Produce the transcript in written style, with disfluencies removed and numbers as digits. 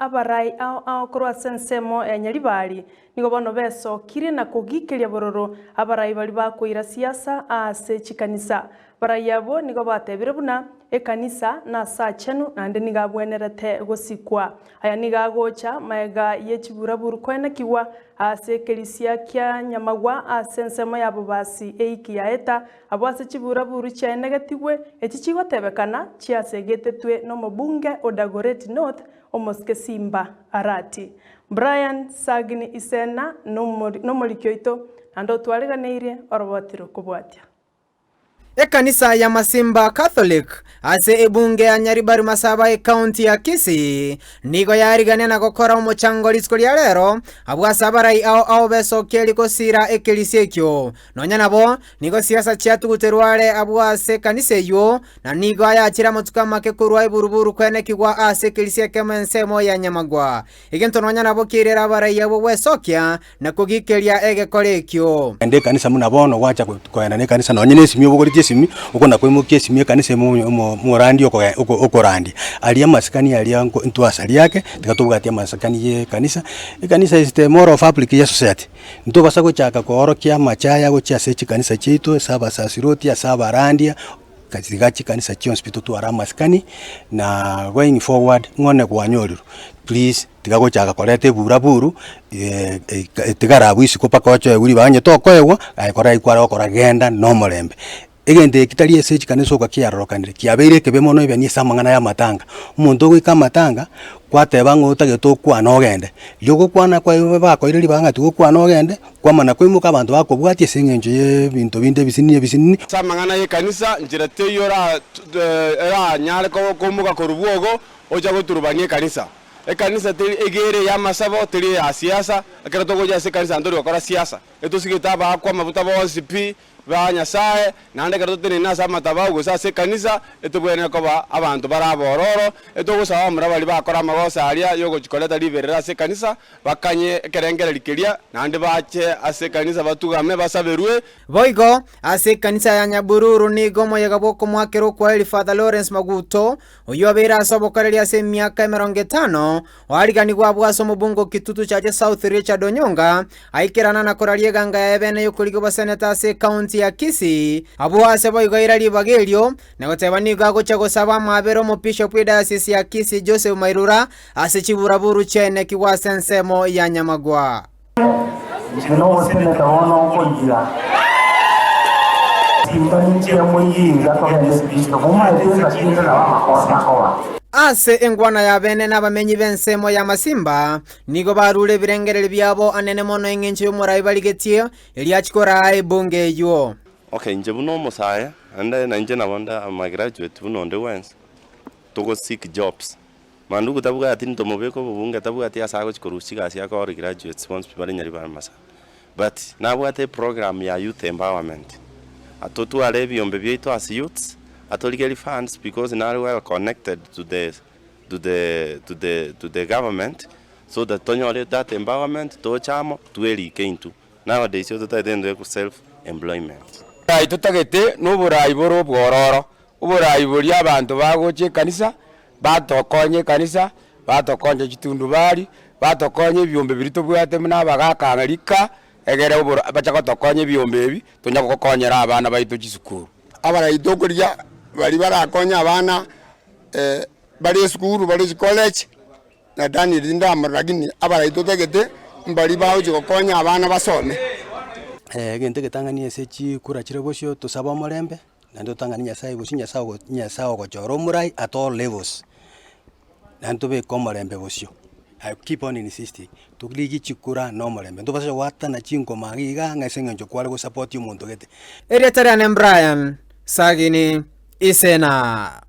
Abarai ao korwa sensemo enyaribari nigo bono besokire na kugikiria bororo abarai bali bakoira siasa ase chikanisa barai abo nigo batebire buna ekanisa na sachenu nande nigabwenerete gosikwa aya nigagocha maega yechiburaburu kwenekiwa ase kelisia kya Nyamagwa ase ensemo yabo basi eiki yaeta abo ase chiburaburu chiaenegetigwe echichigotebekana chiasegetetwe nomobunge Odagoreti North Kisii Arati. Brian Sagini isena nomorikyoito ando twariganeire orobotiro kubwatia. Ekanisa ya Masimba Catholic ase ebunge ya Nyaribari Masaba county ya Kisii nigo yarigane na gukora umuchangorisiko lya lero abwasa abarai ao besokeri kosira ekelisi ekyo nonya nabo nigo siasa chiatuguterware abwase kanisa yo na nigo ayachira mutuka make kurwa iburuburu kwenekigwa ase ekelisi ekemensemo ya Nyamagwa igento nonya nabo kirera abarai abo wesokya na kugikeria egekore ekyo ende kanisa munabono wacha kwenda ne kanisa nonya nesimi obugori simi ukona kwimukia simi kanise mu randi okorandi aliya maskani aliya ntwasali yake tikatugatia maskani ye kanisa kanisa is the more of public society ndo basa gochaka koorokia machaya gocha sechi kanisa chitu saba sasiroti ya saba randia kazigachi kanisa chi hospital tu ara maskani na going forward ngone kwanyoriro please tigagochaka korete buraburu tigarabwisi kopaka uri banye tokoewo aikora ikwara okora genda no morembe egende kitali esechi kanisa kwa kiarorokanire kiabeire kebemono ibeni samangana ya matanga umuntu gwika matanga kwateba ng'otageto kwana ogende lyogo kwana kwa bako iriri banga tugo kwana ogende kwamana kwimuka abantu bakobwatie sengenjo ye bintu binde bisini samangana ye kanisa njira teyora era nyale ko kumuka korubwogo oja goturubanye kanisa ekanisa tiri egere ya masabo tiri ya siasa akera togo ya se kanisa ndori wakora siasa eto sigitaba kwa mabuta ba OCP banya sae nande kero tene nasa mataba gusa se kanisa etubwene ko ba abantu barabororo etogusaba mura bali bakora magosa aria yogo chikoleta liberera se kanisa bakanye kerengera likeria nande bache ase kanisa batugame basaberwe boigo ase kanisa ya Nyabururu nigo moyega boko mwakero kwa eli Father Lawrence Maguto uyo abera asobokareria ase miaka 50 warigani gwa bwaso mubungo kitutu chaje South Richard Onyonga aikirana na korarie ganga ya ebene yukurigo baseneta ase county ya Kisii abo ase boigo irari bagelio na goteba nigo agocha gosaba mabero mu bishop wa diocese ya Kisii Joseph Mairura ase chiburaburu chene kiwa sensemo ya Nyamagwa no seneta wono konjira timbani ya mwinga to gende bisto kuma eza kinda na makosa kwa ase engwana ya bene n'abamenyi b'ensemo ya Masimba nigo barure birengerere byabo anene mono engenche y'umurai baligetie eliachikora ebunge yo. Okay, nje buno musaya ande na nje nabonda my graduate buno nde wens to seek jobs mandu kutabuga ati ntomobeko bubunga tabuga ati asago chikorushika asi akora graduates once bari nyari masa but nabwate program ya youth empowerment atotu ale byombe byeito as youths atolike funds because now we are connected to the government so that tonyole that empowerment to chamo tweli keintu nowadays yo tutadende ku self employment ai tutagete no burai boro bwororo uburai buri abantu bagoche kanisa batokonye kanisa batokonye chitundu bari batokonye byombe birito bwate mna bagakangalika egere ubura bachako tokonye byombe bi tunyako kokonyera abana baito chisukuru abarai dogoria bali barakonya abana bali school bali college na dani linda maragini abarai totegete mbali bawo gokonya abana basome gente getangania sechi kurachire bosho tusaba morembe nando tangania sai boshinya sawo gochoro murai at all levels nanto be komorembe bosho I keep on insisting to ligi chikura no morembe ndo basa wata na chinko magiga ngasengenjo kwale go support umuntu gete Eretarian Brian Sagini isena